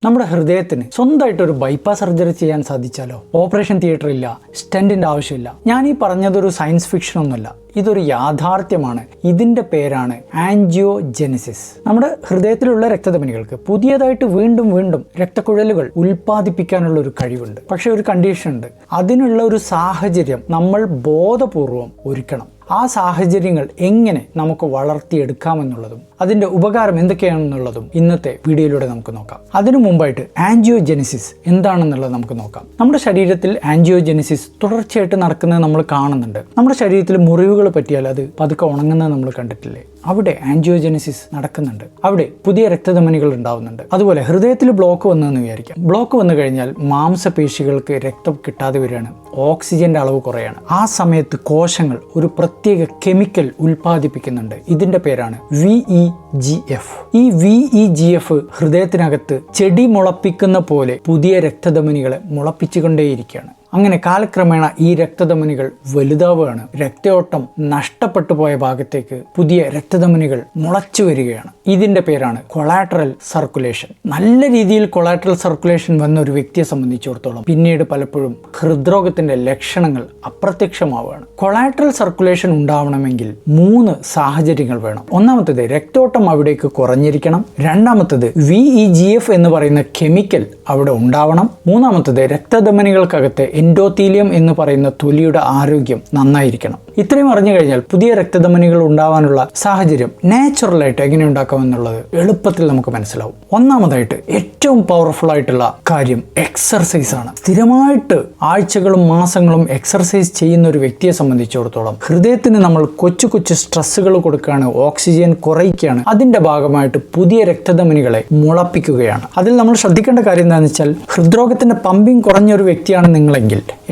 നമ്മുടെ ഹൃദയത്തിന് സ്വന്തമായിട്ടൊരു ബൈപ്പാസ് സർജറി ചെയ്യാൻ സാധിച്ചാലോ? ഓപ്പറേഷൻ തിയേറ്റർ ഇല്ല, സ്റ്റെന്റിന്റെ ആവശ്യമില്ല. ഞാൻ ഈ പറഞ്ഞതൊരു സയൻസ് ഫിക്ഷൻ ഒന്നുമല്ല, ഇതൊരു യാഥാർത്ഥ്യമാണ്. ഇതിന്റെ പേരാണ് ആൻജിയോജെനിസിസ്. നമ്മുടെ ഹൃദയത്തിലുള്ള രക്തധമനികൾക്ക് പുതിയതായിട്ട് വീണ്ടും രക്തക്കുഴലുകൾ ഉൽപ്പാദിപ്പിക്കാനുള്ള ഒരു കഴിവുണ്ട്. പക്ഷെ ഒരു കണ്ടീഷൻ ഉണ്ട്. അതിനുള്ള ഒരു സാഹചര്യം നമ്മൾ ബോധപൂർവം ഒരുക്കണം. ആ സാഹചര്യങ്ങൾ എങ്ങനെ നമുക്ക് വളർത്തിയെടുക്കാമെന്നുള്ളതും അതിൻ്റെ ഉപകാരം എന്തൊക്കെയാണെന്നുള്ളതും ഇന്നത്തെ വീഡിയോയിലൂടെ നമുക്ക് നോക്കാം. അതിനു മുമ്പായിട്ട് ആൻജിയോജെനിസിസ് എന്താണെന്നുള്ളത് നമുക്ക് നോക്കാം. നമ്മുടെ ശരീരത്തിൽ ആൻജിയോജെനിസിസ് തുടർച്ചയായിട്ട് നടക്കുന്നത് നമ്മൾ കാണുന്നുണ്ട്. നമ്മുടെ ശരീരത്തിൽ മുറിവുകൾ പറ്റിയാൽ അത് പതുക്കെ ഉണങ്ങുന്നത് നമ്മൾ കണ്ടിട്ടില്ലേ? അവിടെ ആൻജിയോജെനിസിസ് നടക്കുന്നുണ്ട്. അവിടെ പുതിയ രക്തധമനികൾ ഉണ്ടാവുന്നുണ്ട്. അതുപോലെ ഹൃദയത്തിൽ ബ്ലോക്ക് വന്നതെന്ന് വിചാരിക്കാം. ബ്ലോക്ക് വന്നു കഴിഞ്ഞാൽ മാംസപേശികൾക്ക് രക്തം കിട്ടാതെ വരികയാണ്, ഓക്സിജന്റെ അളവ് കുറയാണ്. ആ സമയത്ത് കോശങ്ങൾ ഒരു പ്രത്യേക കെമിക്കൽ ഉൽപ്പാദിപ്പിക്കുന്നുണ്ട്. ഇതിന്റെ പേരാണ് VEGF. ഈ VEGF ഹൃദയത്തിനകത്ത് ചെടി മുളപ്പിക്കുന്ന പോലെ പുതിയ രക്തധമനികളെ മുളപ്പിച്ചുകൊണ്ടേയിരിക്കുകയാണ്. അങ്ങനെ കാലക്രമേണ ഈ രക്തധമനികൾ വലുതാവുകയാണ്. രക്തയോട്ടം നഷ്ടപ്പെട്ടു പോയ ഭാഗത്തേക്ക് പുതിയ രക്തധമനികൾ മുളച്ചു വരികയാണ്. ഇതിന്റെ പേരാണ് കൊളാറ്ററൽ സർക്കുലേഷൻ. നല്ല രീതിയിൽ കൊളാറ്ററൽ സർക്കുലേഷൻ വന്ന ഒരു വ്യക്തിയെ സംബന്ധിച്ചിടത്തോളം പിന്നീട് പലപ്പോഴും ഹൃദ്രോഗത്തിന്റെ ലക്ഷണങ്ങൾ അപ്രത്യക്ഷമാവുകയാണ്. കൊളാറ്ററൽ സർക്കുലേഷൻ ഉണ്ടാവണമെങ്കിൽ 3 സാഹചര്യങ്ങൾ വേണം. ഒന്നാമത്തേത് രക്തയോട്ടം അവിടേക്ക് കുറഞ്ഞിരിക്കണം. രണ്ടാമത്തേത് VEGF എന്ന് പറയുന്ന കെമിക്കൽ അവിടെ ഉണ്ടാവണം. മൂന്നാമത്തേത് രക്തധമനികൾക്കകത്തെ എൻഡോത്തീലിയം എന്ന് പറയുന്ന തൊലിയുടെ ആരോഗ്യം നന്നായിരിക്കണം. ഇത്രയും അറിഞ്ഞു കഴിഞ്ഞാൽ പുതിയ രക്തധമനികൾ ഉണ്ടാവാനുള്ള സാഹചര്യം നാച്ചുറലായിട്ട് എങ്ങനെ ഉണ്ടാക്കാമെന്നുള്ളത് എളുപ്പത്തിൽ നമുക്ക് മനസ്സിലാവും. ഒന്നാമതായിട്ട് ഏറ്റവും പവർഫുൾ ആയിട്ടുള്ള കാര്യം എക്സർസൈസ് ആണ്. സ്ഥിരമായിട്ട് ആഴ്ചകളും മാസങ്ങളും എക്സർസൈസ് ചെയ്യുന്ന ഒരു വ്യക്തിയെ സംബന്ധിച്ചിടത്തോളം ഹൃദയത്തിന് നമ്മൾ കൊച്ചു സ്ട്രെസ്സുകൾ കൊടുക്കുകയാണ്, ഓക്സിജൻ കുറയ്ക്കുകയാണ്. അതിന്റെ ഭാഗമായിട്ട് പുതിയ രക്തധമനികളെ മുളപ്പിക്കുകയാണ്. അതിൽ നമ്മൾ ശ്രദ്ധിക്കേണ്ട കാര്യം എന്താണെന്ന് വെച്ചാൽ, ഹൃദ്രോഗത്തിന്റെ പമ്പിങ് കുറഞ്ഞ ഒരു വ്യക്തിയാണ് നിങ്ങളെങ്കിൽ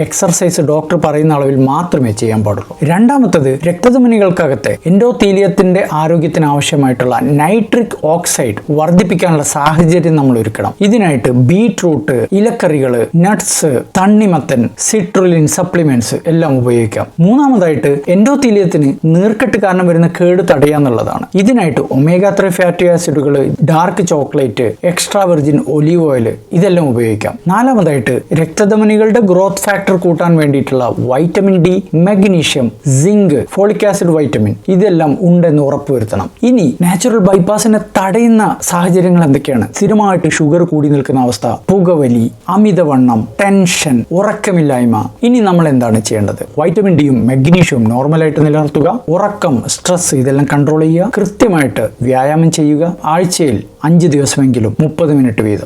എക്സർസൈസ് ഡോക്ടർ പറയുന്ന അളവിൽ മാത്രമേ ചെയ്യാൻ പാടുള്ളൂ. രണ്ടാമത്തത് രക്തധമനികൾക്കകത്തെ എൻഡോത്തീലിയത്തിന്റെ ആരോഗ്യത്തിന് ആവശ്യമായിട്ടുള്ള നൈട്രിക് ഓക്സൈഡ് വർദ്ധിപ്പിക്കാനുള്ള സാഹചര്യം നമ്മൾ ഒരുക്കണം. ഇതിനായിട്ട് ബീട്രൂട്ട്, ഇലക്കറികള്, നട്ട്സ്, തണ്ണിമത്തൻ, സിട്രുലിൻ സപ്ലിമെന്റ്സ് എല്ലാം ഉപയോഗിക്കാം. മൂന്നാമതായിട്ട് എൻഡോത്തീലിയത്തിന് നീർക്കെട്ട് കാരണം വരുന്ന കേട് തടയാന്നുള്ളതാണ്. ഇതിനായിട്ട് omega-3 ഫാറ്റി ആസിഡുകൾ, dark chocolate, extra virgin olive oil ഇതെല്ലാം ഉപയോഗിക്കാം. നാലാമതായിട്ട് രക്തധമനികളുടെ ഗ്രോത്ത് ഫാക്ടർ കൂട്ടാൻ വേണ്ടിയിട്ടുള്ള vitamin D, magnesium, zinc, folic acid vitamin ഇതെല്ലാം ഉണ്ടെന്ന് ഉറപ്പുവരുത്തണം. ഇനി നാച്ചുറൽ ബൈപ്പാസിനെ തടയുന്ന സാഹചര്യങ്ങൾ എന്തൊക്കെയാണ്? സ്ഥിരമായിട്ട് ഷുഗർ കൂടി നിൽക്കുന്ന അവസ്ഥ, പുകവലി, അമിതവണ്ണം, ടെൻഷൻ, ഉറക്കമില്ലായ്മ. ഇനി നമ്മൾ എന്താണ് ചെയ്യേണ്ടത്? വൈറ്റമിൻ ഡിയും മഗ്നീഷ്യവും നോർമലായിട്ട് നിലനിർത്തുക. ഉറക്കം, സ്ട്രെസ് ഇതെല്ലാം കൺട്രോൾ ചെയ്യുക. കൃത്യമായിട്ട് വ്യായാമം ചെയ്യുക. ആഴ്ചയിൽ 5 ദിവസമെങ്കിലും 30 മിനിറ്റ് വീതം.